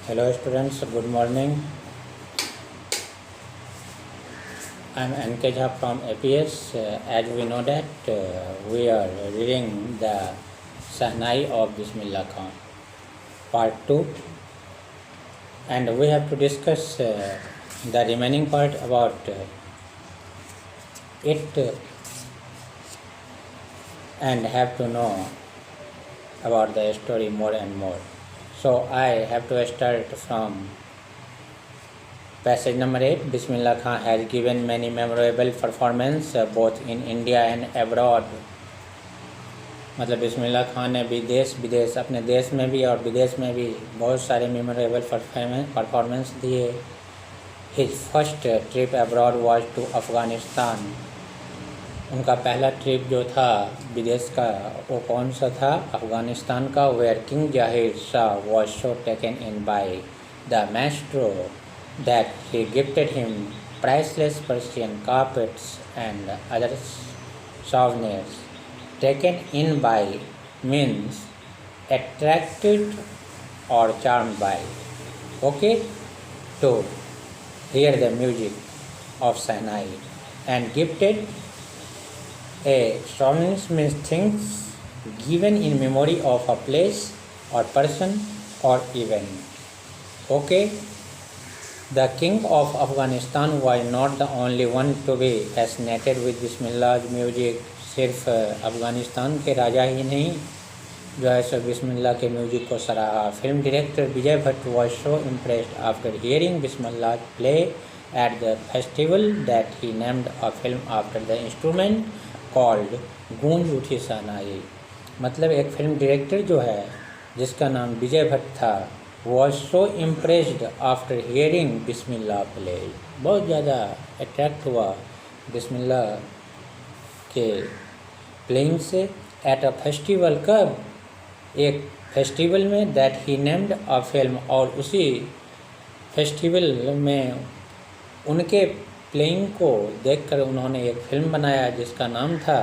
Hello students, good morning. I am N.K. Jha from APS. As we know that we are reading the Sahnai of Bismillah Khan, part 2, and we have to discuss the remaining part about it and have to know about the story more and more. So I have to start from passage number 8. Bismillah Khan has given many memorable performances both in India and abroad. मतलब बिस्मिल्लाह खान ने विदेश अपने देश में भी और विदेश में भी बहुत सारे मेमोरेबल परफॉर्मेंस दिए. His first trip abroad was to Afghanistan. उनका पहला ट्रिप जो था विदेश का वो कौन सा था? अफ़गानिस्तान का. वेयर किंग जाहिर Shah was so taken in by the Maestro that he gifted him priceless Persian carpets and other souvenirs. Taken in by means attracted or charmed by. Okay, to hear the music of Sinai, and gifted a souvenirs means things given in memory of a place or person or event. Okay. The king of Afghanistan was not the only one to be fascinated with Bismillah's music. सिर्फ अफ़गानिस्तान के राजा ही नहीं जो है सो बिस्मिल्लाह के music को सराहा. Film director Vijay Bhatt was so impressed after hearing Bismillah play at the festival that he named a film after the instrument called गूंज उठी शहनाई. मतलब एक फिल्म डायरेक्टर जो है जिसका नाम विजय भट्ट था was so impressed after hearing Bismillah play. बहुत ज़्यादा अट्रैक्ट हुआ बिस्मिल्लाह के प्लेइंग से. At a festival. कब? एक फेस्टिवल में. That he named a film. और उसी फेस्टिवल में उनके प्लेइंग को देखकर उन्होंने एक फिल्म बनाया जिसका नाम था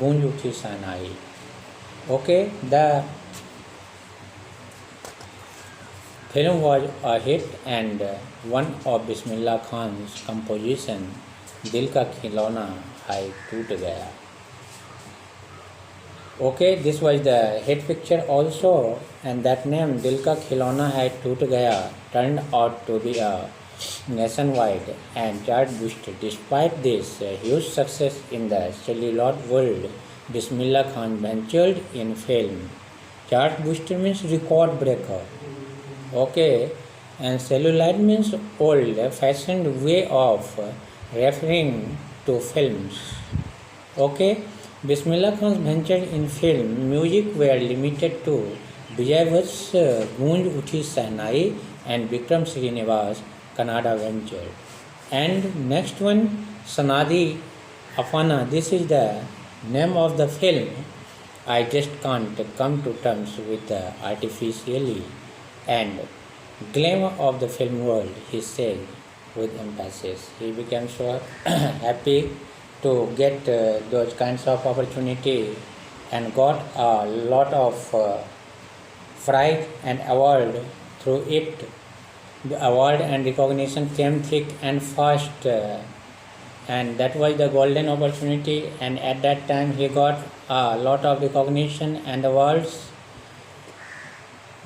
Goonj Uthi Shehnai. Okay. The film was a hit and one of Bismillah Khan's composition दिल का खिलौना है टूट गया. Okay, this was the hit picture also, and that name दिल का खिलौना है टूट गया turned out to be a nationwide and chart booster. Despite this huge success in the celluloid world, Bismillah Khan ventured in film. Chart booster means record breaker. Okay, and celluloid means old-fashioned way of referring to films. Okay, Bismillah Khan's venture in film music were limited to Vijay Bhatt's Goonj Uthi Sahnai and Vikram Srinivas Kannada venture. And next one, Sanadi Afana. This is the name of the film. I just can't come to terms with the artificially and glamour of the film world, he said with emphasis. He became so happy to get those kinds of opportunity and got a lot of pride and award through it. The award and recognition came thick and fast, and that was the golden opportunity, and at that time he got a lot of recognition and awards.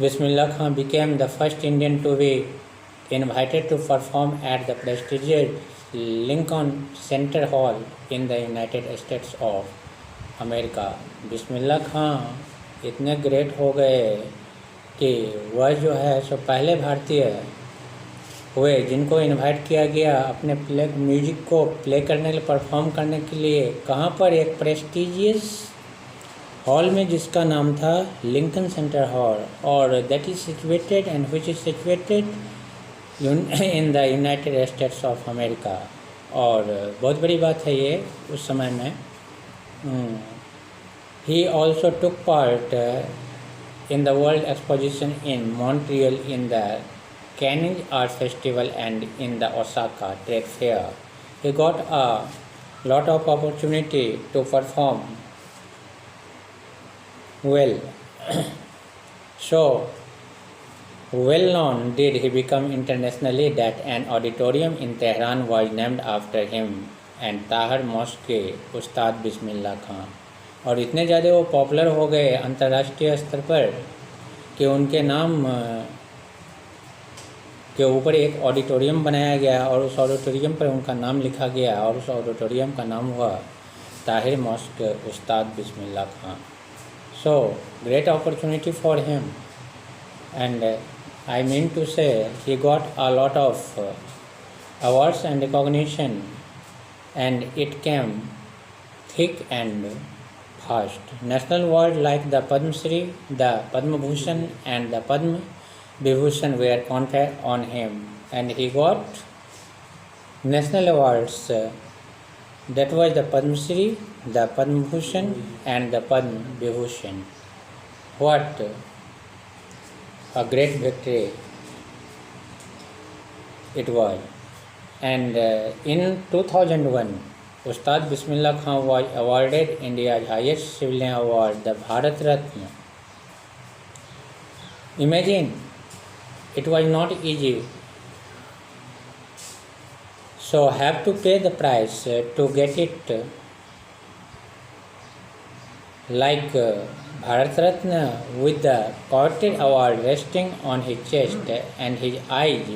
Bismillah Khan became the first Indian to be invited to perform at the prestigious Lincoln Center Hall in the United States of America. बिस्मिल्लाह खां इतने great हो गए कि वह जो है सो पहले भारतीय हुए जिनको इनवाइट किया गया अपने म्यूजिक को प्ले करने के लिए, परफॉर्म करने के लिए. कहाँ पर? एक प्रेस्टिजियस हॉल में जिसका नाम था लिंकन सेंटर हॉल, और that is situated and which is situated in the United States of America. और बहुत बड़ी बात है ये उस समय में. He also took part in the world exposition in Montreal in the canning art festival and in the Osaka trade fair. He got a lot of opportunity to perform well. So Well known did he become internationally that an auditorium in Tehran was named after him and Tahir Mosque के उस्ताद बिस्मिल्लाह खां। और इतने ज़्यादा वो popular हो गए अंतर्राष्ट्रीय स्तर पर कि उनके नाम के ऊपर एक ऑडिटोरियम बनाया गया और उस ऑडिटोरियम पर उनका नाम लिखा गया और उस ऑडिटोरियम का नाम हुआ Tahir mosque Ustad Bismillah Khan. So great opportunity for him and I mean to say he got a lot of awards and recognition, and it came thick and fast. National awards like the Padma Shri, the Padma Bhushan and the Padma Vibhushan were conferred on him, and he got national awards. That was the Padma Shri, the Padma Bhushan and the Padma Vibhushan. What a great victory it was. And in 2001, Ustad Bismillah Khan was awarded India's highest civilian award, the Bharat Ratna. Imagine, it was not easy. So have to pay the price to get it. Like Bharat Ratna with the coveted award resting on his chest and his eyes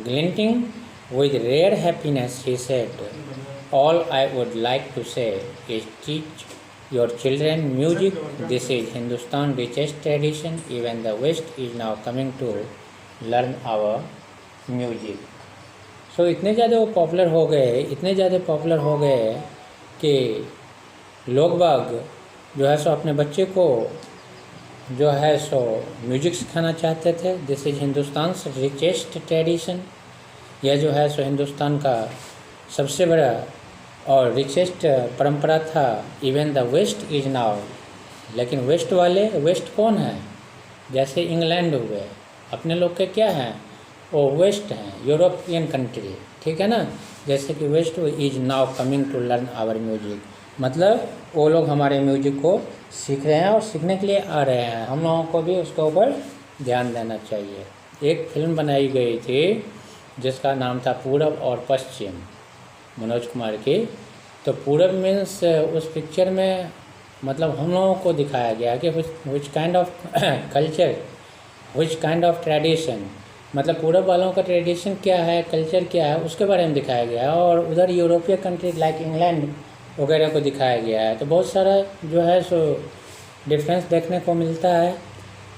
glinting with rare happiness, he said, "All I would like to say is teach your children music. This is Hindustan's richest tradition. Even the West is now coming to learn our music." So इतने ज़्यादा वो popular हो गए, इतने ज़्यादा popular हो गए कि लोग बाग जो है सो अपने बच्चे को जो है सो म्यूजिक सिखाना चाहते थे। This is Hindustan richest tradition, यह जो है सो हिंदुस्तान का सबसे बड़ा और रिचेस्ट परंपरा था। Even the west is now, लेकिन वेस्ट वाले, वेस्ट कौन है? जैसे इंग्लैंड हुए, अपने लोग के क्या हैं? वो वेस्ट हैं, यूरोपियन कंट्री, ठीक है ना। जैसे कि west is now coming to learn our music, मतलब वो लोग हमारे म्यूजिक को सीख रहे हैं और सीखने के लिए आ रहे हैं। हम लोगों को भी उसके ऊपर ध्यान देना चाहिए। एक फिल्म बनाई गई थी जिसका नाम था पूरब और पश्चिम, मनोज कुमार की। तो पूरब मीन्स उस पिक्चर में मतलब हम लोगों को दिखाया गया कि which kind of culture, which kind of tradition, मतलब पूरब वालों का ट्रेडिशन क्या है, कल्चर क्या है, उसके बारे में दिखाया गया। और उधर यूरोपीय कंट्री लाइक इंग्लैंड वगैरह को दिखाया गया है। तो बहुत सारा जो है सो डिफरेंस देखने को मिलता है।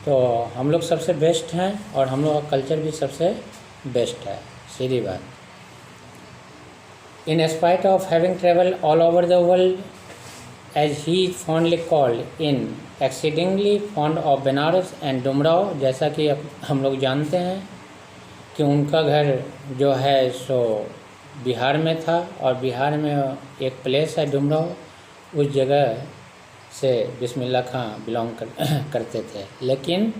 तो हम लोग सबसे बेस्ट हैं और हम लोग का कल्चर भी सबसे बेस्ट है, सीधी बात। In spite of having travel all over the world as he fondly called in exceedingly fond of Banaras and Dumraon, जैसा कि हम लोग जानते हैं कि उनका घर जो है सो बिहार में था और बिहार में एक प्लेस है डुमराव, उस जगह से बिस्मिल्लाह खां बिलोंग करते थे। लेकिन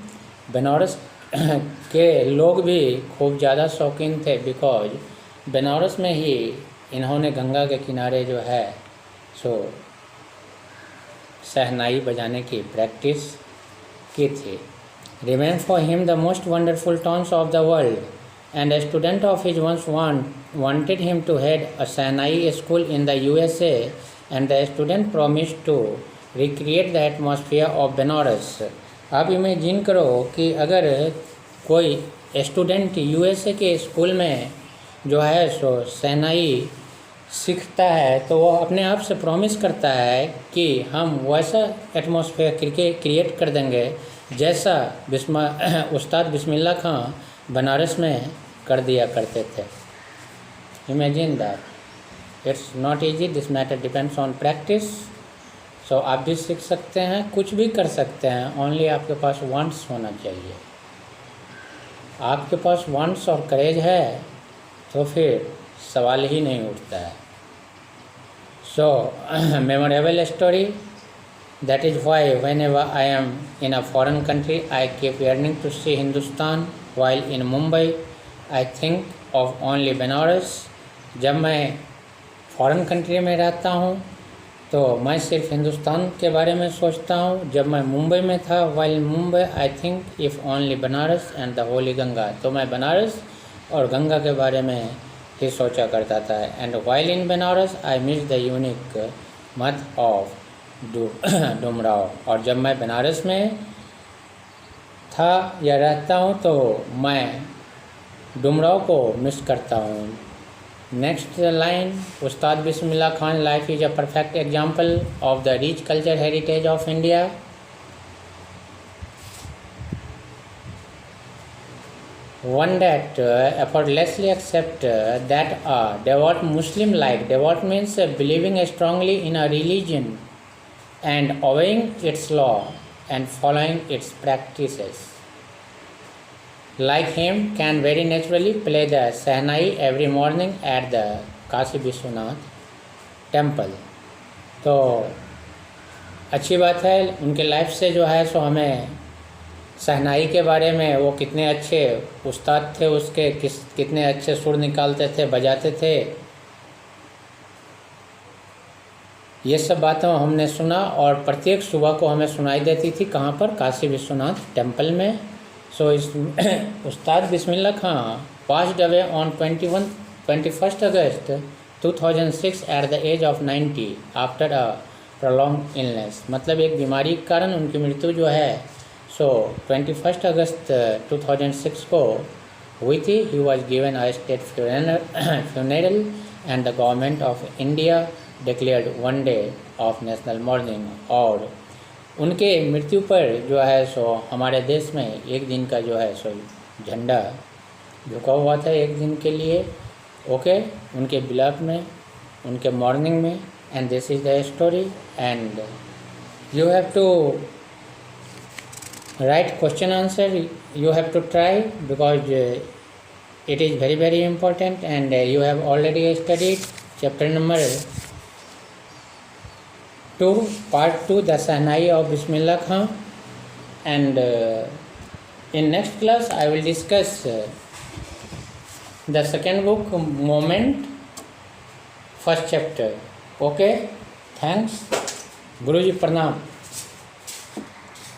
बनारस के लोग भी खूब ज़्यादा शौकीन थे, बिकॉज बनारस में ही इन्होंने गंगा के किनारे जो है सो शहनाई बजाने की प्रैक्टिस की थी। Remain for him the most wonderful tones of the world and a student of his once wanted him to head a Sahnai school in the USA, and the student promised to recreate the atmosphere of Benares. आप imagine करो कि अगर कोई student USA के school में जो है सो शहनाई सीखता है तो वो अपने आप से प्रॉमिस करता है कि हम वैसा एटमॉस्फेयर क्रिएट कर देंगे जैसा उस्ताद बिस्मिल्लाह खां बनारस में कर दिया करते थे। Imagine that, it's not easy, this matter depends on practice. So आप भी सीख सकते हैं, कुछ भी कर सकते हैं, ओनली आपके पास वांट्स होना चाहिए। आपके पास वांट्स और करेज है तो फिर सवाल ही नहीं उठता है। So memorable story, that is why whenever I am in a foreign country I keep yearning to see Hindustan, while in Mumbai I think of only Benares। जब मैं फॉरेन कंट्री में रहता हूँ तो मैं सिर्फ हिंदुस्तान के बारे में सोचता हूँ। जब मैं मुंबई में था, while Mumbai I think if only Banaras and the Holi Ganga, तो मैं बनारस और गंगा के बारे में ही सोचा करता था। And while in Banaras I miss the unique मथ ऑफ डुमराव, और जब मैं बनारस में था या रहता हूँ तो मैं डुमराव को मिस करता हूँ। Next line, Ustad Bismillah Khan life is a perfect example of the rich culture heritage of India. One that effortlessly accept that a devout Muslim life, devout means believing strongly in a religion and obeying its law and following its practices, like him, can very naturally play the Sahnai every morning at the Kashi Vishwanath temple. तो अच्छी बात है, उनके life से जो है सो हमें शहनाई के बारे में, वो कितने अच्छे उस्ताद थे, उसके कितने अच्छे सुर निकालते थे, बजाते थे, ये सब बातें हमने सुना और प्रत्येक सुबह को हमें सुनाई देती थी। कहाँ पर? काशी विश्वनाथ टेम्पल में। सो इस Ustad Bismillah Khan passed away on 21 August 2006 at the age of 90 after a prolong illness. मतलब एक बीमारी के कारण उनकी मृत्यु जो है सो 21 अगस्त 2006 को हुई थी। He was given a state funeral and the government of India declared one day of national morning. और उनके मृत्यु पर जो है सो हमारे देश में एक दिन का जो है सो झंडा झुका हुआ था एक दिन के लिए। ओके, उनके बिलाप में, उनके मॉर्निंग में। And this is the story and you have to write question answer. You have to try because it is very very important, and you have already studied chapter number 2 part 2 the Sahnai of Bismillah Khan, and in next class I will discuss the second book Moment, first chapter. Okay, thanks. Guruji pranam.